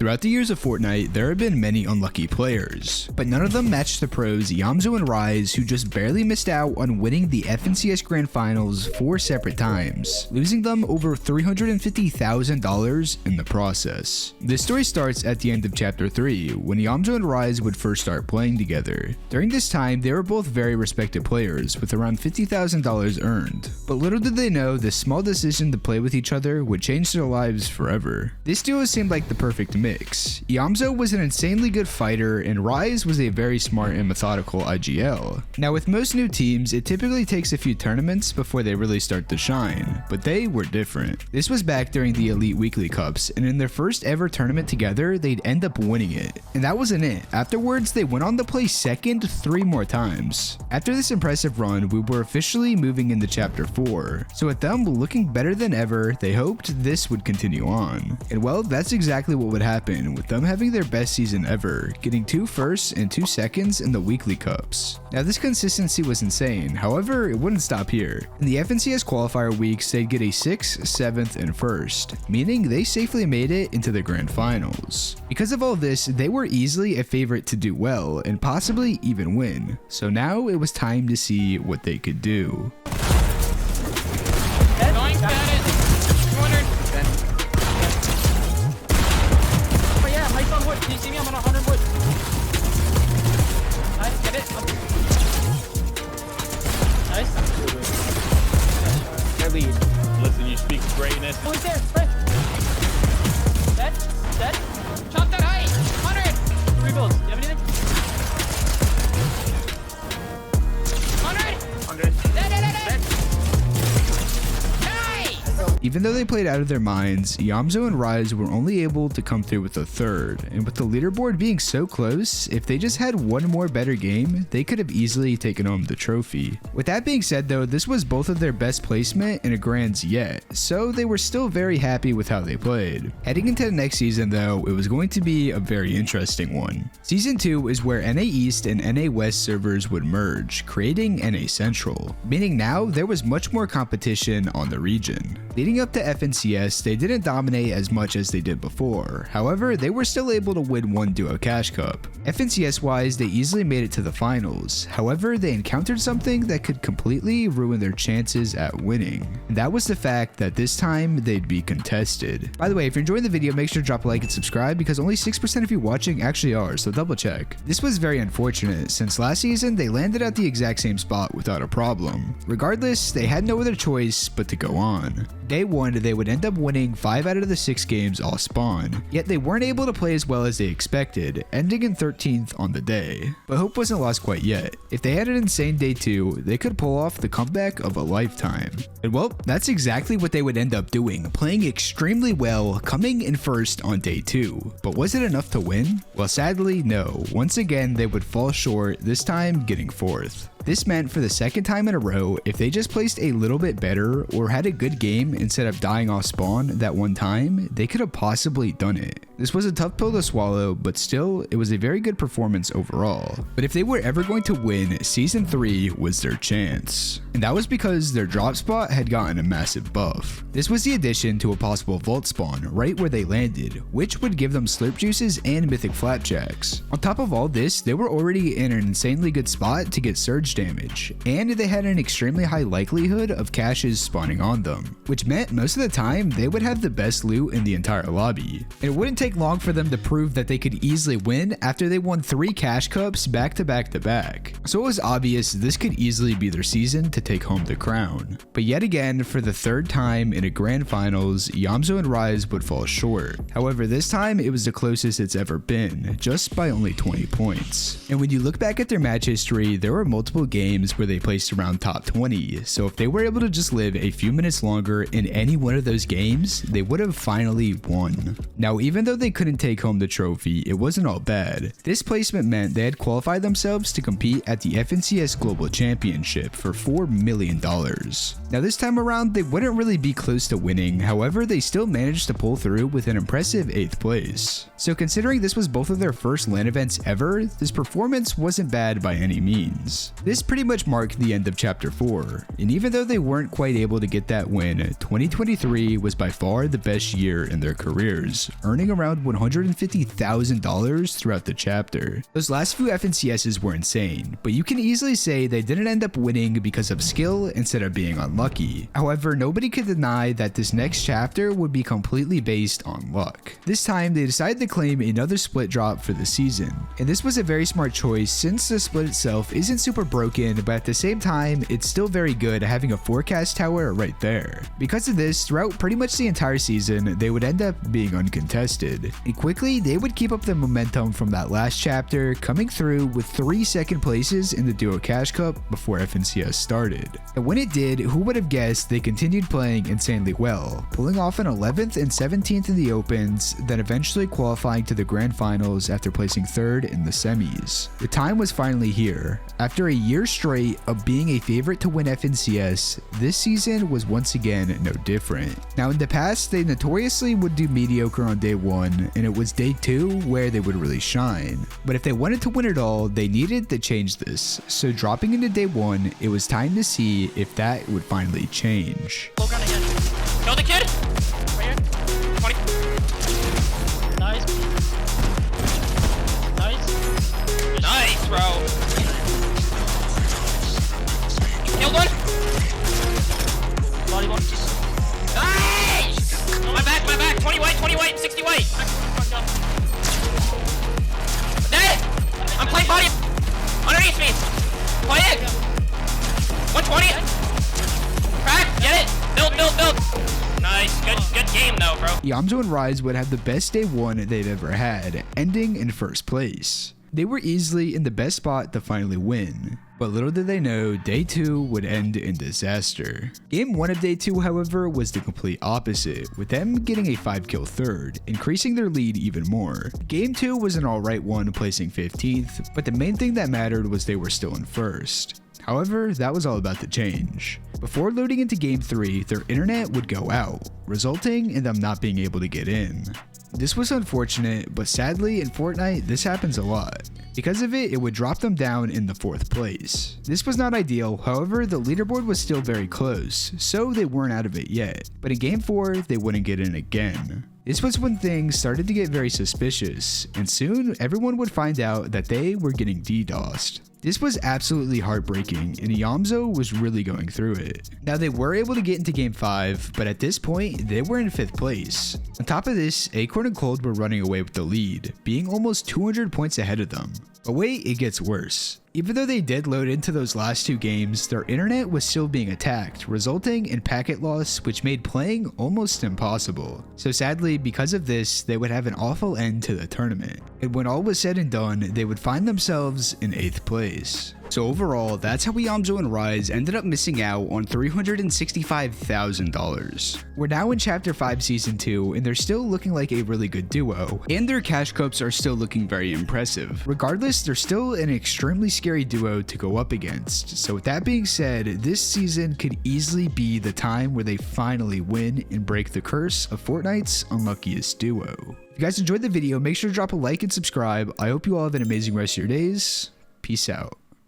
Throughout the years of Fortnite, there have been many unlucky players, but none of them matched the pros Yamzo and Rise, who just barely missed out on winning the FNCS Grand Finals 4 separate times, losing them over $350,000 in the process. This story starts at the end of Chapter 3, when Yamzo and Rise would first start playing together. During this time, they were both very respected players, with around $50,000 earned, but little did they know this small decision to play with each other would change their lives forever. This duo seemed like the perfect mix. Yamzo was an insanely good fighter, and Rise was a very smart and methodical IGL. Now, with most new teams, it typically takes a few tournaments before they really start to shine, but they were different. This was back during the Elite Weekly Cups, and in their first ever tournament together, they'd end up winning it. And that wasn't it. Afterwards, they went on to play second 3 more times. After this impressive run, we were officially moving into Chapter 4. So with them looking better than ever, they hoped this would continue on. And well, that's exactly what would happen, with them having their best season ever, getting 2 firsts and 2 seconds in the weekly cups. Now, this consistency was insane, however, it wouldn't stop here. In the FNCS qualifier weeks, they'd get a 6th, 7th, and 1st, meaning they safely made it into the grand finals. Because of all this, they were easily a favorite to do well and possibly even win. So now it was time to see what they could do. Can you see me? I'm on 100 wood. Nice, get it. Nice. Their lead. Listen, you speak greatness. Oh, he's there. Right. Dead. Dead. Chop that height. 100. Rebuilds. Do you have anything? 100. 100. Dead. Even though they played out of their minds, Yamzo and Rise were only able to come through with a 3rd, and with the leaderboard being so close, if they just had one more better game, they could have easily taken home the trophy. With that being said though, this was both of their best placement in a grands yet, so they were still very happy with how they played. Heading into the next season though, it was going to be a very interesting one. Season 2 is where NA East and NA West servers would merge, creating NA Central, meaning now there was much more competition on the region. Leading up to FNCS, they didn't dominate as much as they did before. However, they were still able to win one Duo Cash Cup. FNCS wise, they easily made it to the finals. However, they encountered something that could completely ruin their chances at winning. And that was the fact that this time they'd be contested. By the way, if you're enjoying the video, make sure to drop a like and subscribe, because only 6% of you watching actually are, so double check. This was very unfortunate, since last season they landed at the exact same spot without a problem. Regardless, they had no other choice but to go on. Day 1, they would end up winning 5 out of the 6 games all spawn, yet they weren't able to play as well as they expected, ending in 13th on the day. But hope wasn't lost quite yet. If they had an insane day 2, they could pull off the comeback of a lifetime. And well, that's exactly what they would end up doing, playing extremely well, coming in 1st on day 2. But was it enough to win? Well, sadly, no. Once again, they would fall short, this time getting 4th. This meant for the 2nd time in a row, if they just placed a little bit better or had a good game instead of dying off spawn that one time, they could have possibly done it. This was a tough pill to swallow, but still, it was a very good performance overall. But if they were ever going to win, Season 3 was their chance. And that was because their drop spot had gotten a massive buff. This was the addition to a possible vault spawn right where they landed, which would give them slurp juices and mythic flapjacks. On top of all this, they were already in an insanely good spot to get surge damage, and they had an extremely high likelihood of caches spawning on them, which meant most of the time they would have the best loot in the entire lobby. It wouldn't take long for them to prove that they could easily win after they won 3 cash cups back to back to back. So it was obvious this could easily be their season to take home the crown. But yet again, for the 3rd time in a grand finals, Yamzo and Rise would fall short. However, this time it was the closest it's ever been, just by only 20 points. And when you look back at their match history, there were multiple games where they placed around top 20, so if they were able to just live a few minutes longer in any one of those games, they would have finally won. Now, even though they couldn't take home the trophy, it wasn't all bad. This placement meant they had qualified themselves to compete at the FNCS Global Championship for $4 million. Now this time around, they wouldn't really be close to winning, however they still managed to pull through with an impressive 8th place. So considering this was both of their first LAN events ever, this performance wasn't bad by any means. This pretty much marked the end of Chapter 4, and even though they weren't quite able to get that win, 2023 was by far the best year in their careers, earning around around $150,000 throughout the chapter. Those last few FNCSs were insane, but you can easily say they didn't end up winning because of skill instead of being unlucky. However, nobody could deny that this next chapter would be completely based on luck. This time, they decided to claim another split drop for the season, and this was a very smart choice since the split itself isn't super broken, but at the same time, it's still very good having a forecast tower right there. Because of this, throughout pretty much the entire season, they would end up being uncontested, and quickly they would keep up the momentum from that last chapter, coming through with 3 second places in the Duo Cash Cup before FNCS started. And when it did, who would have guessed they continued playing insanely well, pulling off an 11th and 17th in the opens, then eventually qualifying to the grand finals after placing 3rd in the semis. The time was finally here. After a year straight of being a favorite to win FNCS, this season was once again no different. Now in the past, they notoriously would do mediocre on day 1, and it was day 2 where they would really shine. But if they wanted to win it all, they needed to change this. So dropping into day 1, it was time to see if that would finally change. Low ground again. Kill the kid! Right here. 20. Nice. Nice. Nice, bro. Killed one. Body one. Nice! My back. 20 white, 60 white. Dead! I'm playing body. Underneath me. Play it. 120. Crack, get it. Build. Nice, good game though, bro. Yamzo and Rise would have the best day 1 they've ever had, ending in 1st place. They were easily in the best spot to finally win. But little did they know, day 2 would end in disaster. Game 1 of day 2, however, was the complete opposite, with them getting a 5-kill 3rd, increasing their lead even more. Game 2 was an alright one, placing 15th, but the main thing that mattered was they were still in 1st. However, that was all about to change. Before loading into Game 3, their internet would go out, resulting in them not being able to get in. This was unfortunate, but sadly in Fortnite this happens a lot. Because of it, it would drop them down in the 4th place. This was not ideal, however the leaderboard was still very close, so they weren't out of it yet. But in Game 4, they wouldn't get in again. This was when things started to get very suspicious, and soon everyone would find out that they were getting DDoSed. This was absolutely heartbreaking, and Yamzo was really going through it. Now they were able to get into Game 5, but at this point, they were in 5th place. On top of this, Acorn and Cold were running away with the lead, being almost 200 points ahead of them. But wait, it gets worse. Even though they did load into those last 2 games, their internet was still being attacked, resulting in packet loss, which made playing almost impossible. So sadly, because of this, they would have an awful end to the tournament. And when all was said and done, they would find themselves in 8th place. So overall, that's how Yamzo and Rise ended up missing out on $365,000. We're now in Chapter 5 Season 2, and they're still looking like a really good duo, and their cash cups are still looking very impressive. Regardless, they're still an extremely scary duo to go up against. So with that being said, this season could easily be the time where they finally win and break the curse of Fortnite's Unluckiest duo. If you guys enjoyed the video, make sure to drop a like and subscribe. I hope you all have an amazing rest of your days. Peace out.